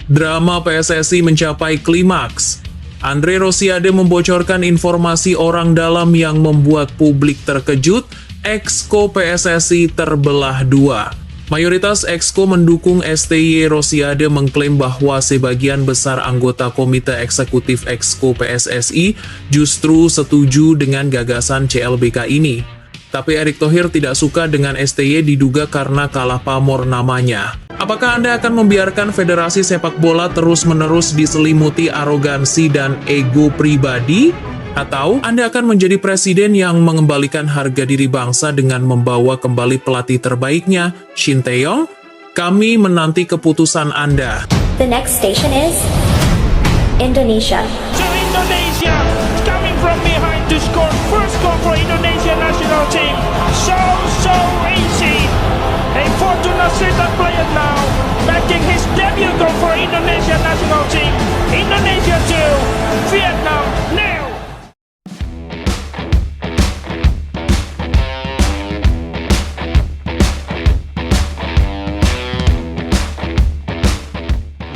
Drama PSSI mencapai klimaks. Andre Rosiade membocorkan informasi orang dalam yang membuat publik terkejut. Exco PSSI terbelah dua. Mayoritas Exco mendukung STY. Rosiade mengklaim bahwa sebagian besar anggota Komite Eksekutif Exco PSSI justru setuju dengan gagasan CLBK ini. Tapi Erick Thohir tidak suka dengan STY diduga karena kalah pamor namanya. Apakah Anda akan membiarkan Federasi Sepak Bola terus-menerus diselimuti arogansi dan ego pribadi? Atau Anda akan menjadi presiden yang mengembalikan harga diri bangsa dengan membawa kembali pelatih terbaiknya, Shin Tae-yong? Kami menanti keputusan Anda. The next station is Indonesia. To Indonesia, coming from behind to score first goal for Indonesia national team. So easy. A Fortuna Sittard player now, making his debut goal for Indonesia national team. Indonesia 2, Vietnam 0.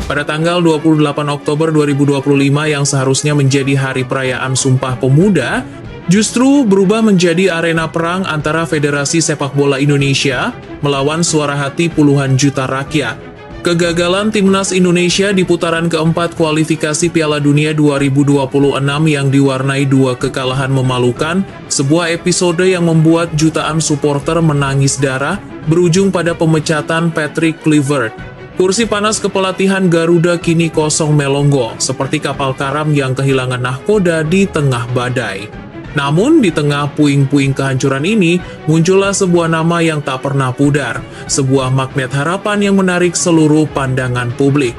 Pada tanggal 28 Oktober 2025 yang seharusnya menjadi hari perayaan Sumpah Pemuda, justru berubah menjadi arena perang antara Federasi Sepak Bola Indonesia melawan suara hati puluhan juta rakyat. Kegagalan Timnas Indonesia di putaran keempat kualifikasi Piala Dunia 2026 yang diwarnai dua kekalahan memalukan, sebuah episode yang membuat jutaan supporter menangis darah, berujung pada pemecatan Patrick Kluivert. Kursi panas kepelatihan Garuda kini kosong melongo, seperti kapal karam yang kehilangan nahkoda di tengah badai. Namun, di tengah puing-puing kehancuran ini, muncullah sebuah nama yang tak pernah pudar, sebuah magnet harapan yang menarik seluruh pandangan publik.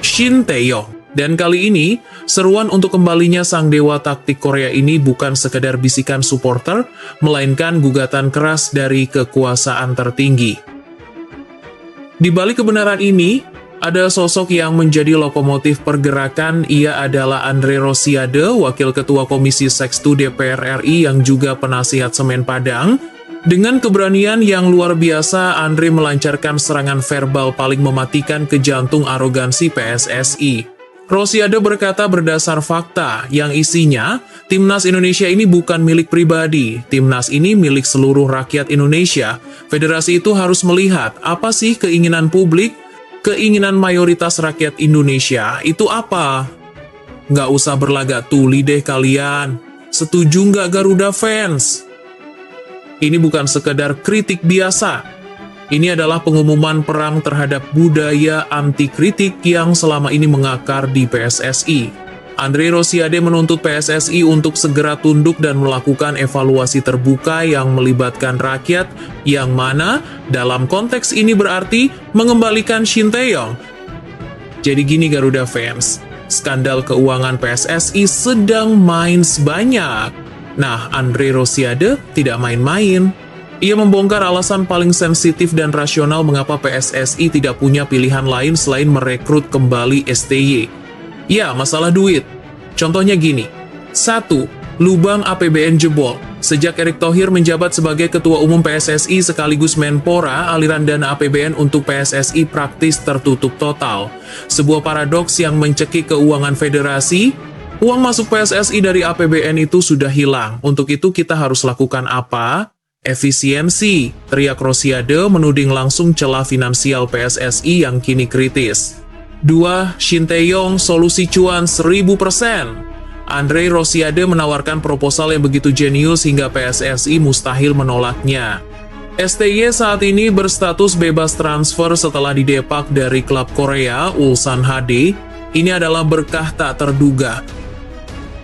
Shin Tae-yong. Dan kali ini, seruan untuk kembalinya sang dewa taktik Korea ini bukan sekedar bisikan supporter, melainkan gugatan keras dari kekuasaan tertinggi. Di balik kebenaran ini, ada sosok yang menjadi lokomotif pergerakan. Ia adalah Andre Rosiade, Wakil Ketua Komisi Seks DPR RI yang juga penasihat Semen Padang. Dengan keberanian yang luar biasa, Andre melancarkan serangan verbal paling mematikan ke jantung arogansi PSSI. Rosiade berkata berdasar fakta, yang isinya, Timnas Indonesia ini bukan milik pribadi, Timnas ini milik seluruh rakyat Indonesia. Federasi itu harus melihat, apa sih keinginan publik, keinginan mayoritas rakyat Indonesia, itu apa? Nggak usah berlagak tuli deh kalian, setuju nggak Garuda fans? Ini bukan sekedar kritik biasa. Ini adalah pengumuman perang terhadap budaya anti-kritik yang selama ini mengakar di PSSI. Andre Rosiade menuntut PSSI untuk segera tunduk dan melakukan evaluasi terbuka yang melibatkan rakyat, yang mana dalam konteks ini berarti mengembalikan Shin Tae-yong. Jadi gini Garuda fans, skandal keuangan PSSI sedang main banyak. Nah, Andre Rosiade tidak main-main. Ia membongkar alasan paling sensitif dan rasional mengapa PSSI tidak punya pilihan lain selain merekrut kembali STY. Ya, masalah duit. Contohnya gini. 1. Lubang APBN jebol. Sejak Erick Thohir menjabat sebagai Ketua Umum PSSI sekaligus Menpora, aliran dana APBN untuk PSSI praktis tertutup total. Sebuah paradoks yang mencekik keuangan federasi. Uang masuk PSSI dari APBN itu sudah hilang. Untuk itu kita harus lakukan apa? Efisiensi, teriak Rosiade menuding langsung celah finansial PSSI yang kini kritis. 2. Shin Tae-yong, solusi cuan 1000%. Andre Rosiade menawarkan proposal yang begitu jenius hingga PSSI mustahil menolaknya. STY saat ini berstatus bebas transfer setelah didepak dari klub Korea, Ulsan HD. Ini adalah berkah tak terduga.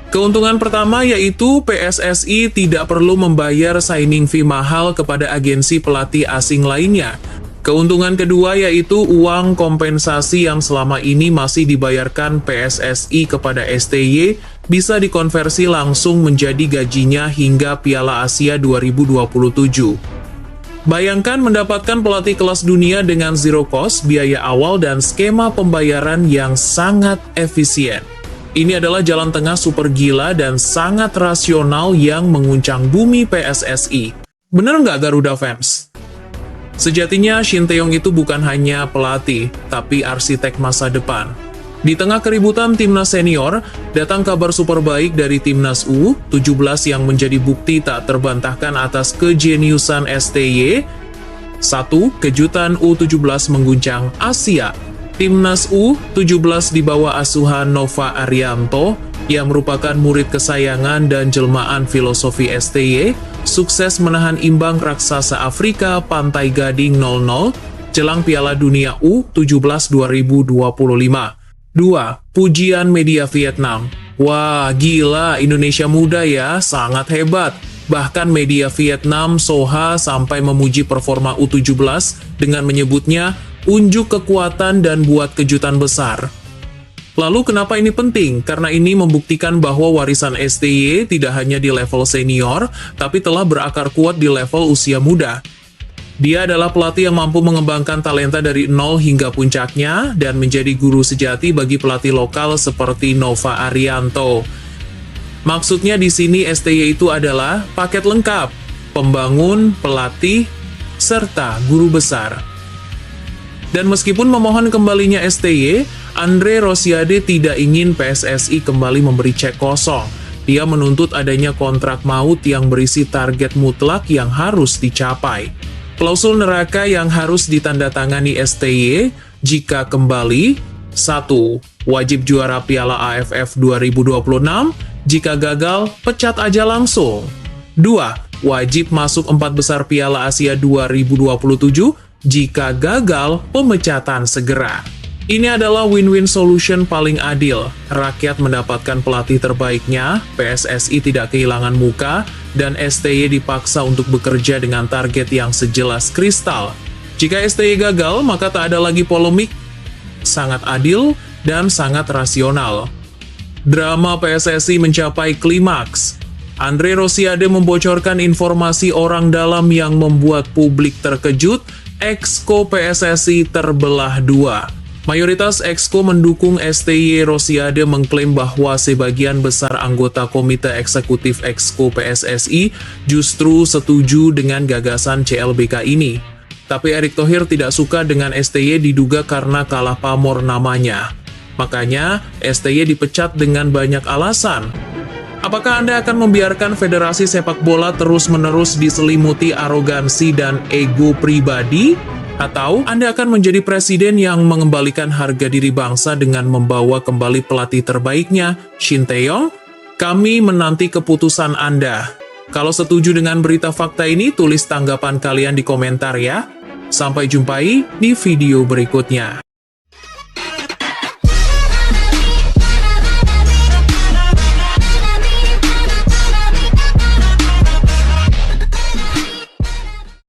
Keuntungan pertama yaitu PSSI tidak perlu membayar signing fee mahal kepada agensi pelatih asing lainnya. Keuntungan kedua yaitu uang kompensasi yang selama ini masih dibayarkan PSSI kepada STY bisa dikonversi langsung menjadi gajinya hingga Piala Asia 2027. Bayangkan mendapatkan pelatih kelas dunia dengan zero cost, biaya awal, dan skema pembayaran yang sangat efisien. Ini adalah jalan tengah super gila dan sangat rasional yang menguncang bumi PSSI. Bener nggak Garuda fans? Sejatinya Shin Tae-yong itu bukan hanya pelatih, tapi arsitek masa depan. Di tengah keributan timnas senior, datang kabar super baik dari timnas U17 yang menjadi bukti tak terbantahkan atas kejeniusan STY. 1. Kejutan U17 mengguncang Asia. Timnas U17 di bawah asuhan Nova Arianto, yang merupakan murid kesayangan dan jelmaan filosofi STY, sukses menahan imbang raksasa Afrika Pantai Gading 0-0 jelang Piala Dunia U17 2025. 2. Pujian media Vietnam. Wah, gila, Indonesia muda ya, sangat hebat. Bahkan media Vietnam Soha sampai memuji performa U17 dengan menyebutnya unjuk kekuatan dan buat kejutan besar. Lalu kenapa ini penting? Karena ini membuktikan bahwa warisan STY tidak hanya di level senior, tapi telah berakar kuat di level usia muda. Dia adalah pelatih yang mampu mengembangkan talenta dari nol hingga puncaknya dan menjadi guru sejati bagi pelatih lokal seperti Nova Arianto. Maksudnya di sini STY itu adalah paket lengkap, pembangun, pelatih, serta guru besar. Dan meskipun memohon kembalinya STY, Andre Rosiade tidak ingin PSSI kembali memberi cek kosong. Dia menuntut adanya kontrak maut yang berisi target mutlak yang harus dicapai. Klausul neraka yang harus ditandatangani STY jika kembali: 1. Wajib juara Piala AFF 2026, jika gagal, pecat aja langsung. 2. Wajib masuk 4 besar Piala Asia 2027, jika gagal, pemecatan segera. Ini adalah win-win solution paling adil. Rakyat mendapatkan pelatih terbaiknya, PSSI tidak kehilangan muka, dan STY dipaksa untuk bekerja dengan target yang sejelas kristal. Jika STY gagal, maka tak ada lagi polemik. Sangat adil dan sangat rasional. Drama PSSI mencapai klimaks. Andre Rosiade membocorkan informasi orang dalam yang membuat publik terkejut. Exco PSSI terbelah dua. Mayoritas Exco mendukung STY. Rosiade mengklaim bahwa sebagian besar anggota Komite Eksekutif Exco PSSI justru setuju dengan gagasan CLBK ini. Tapi Erick Thohir tidak suka dengan STY diduga karena kalah pamor namanya. Makanya, STY dipecat dengan banyak alasan. Apakah Anda akan membiarkan Federasi Sepak Bola terus-menerus diselimuti arogansi dan ego pribadi? Atau Anda akan menjadi presiden yang mengembalikan harga diri bangsa dengan membawa kembali pelatih terbaiknya, Shin Tae-yong? Kami menanti keputusan Anda. Kalau setuju dengan berita fakta ini, tulis tanggapan kalian di komentar ya. Sampai jumpai di video berikutnya.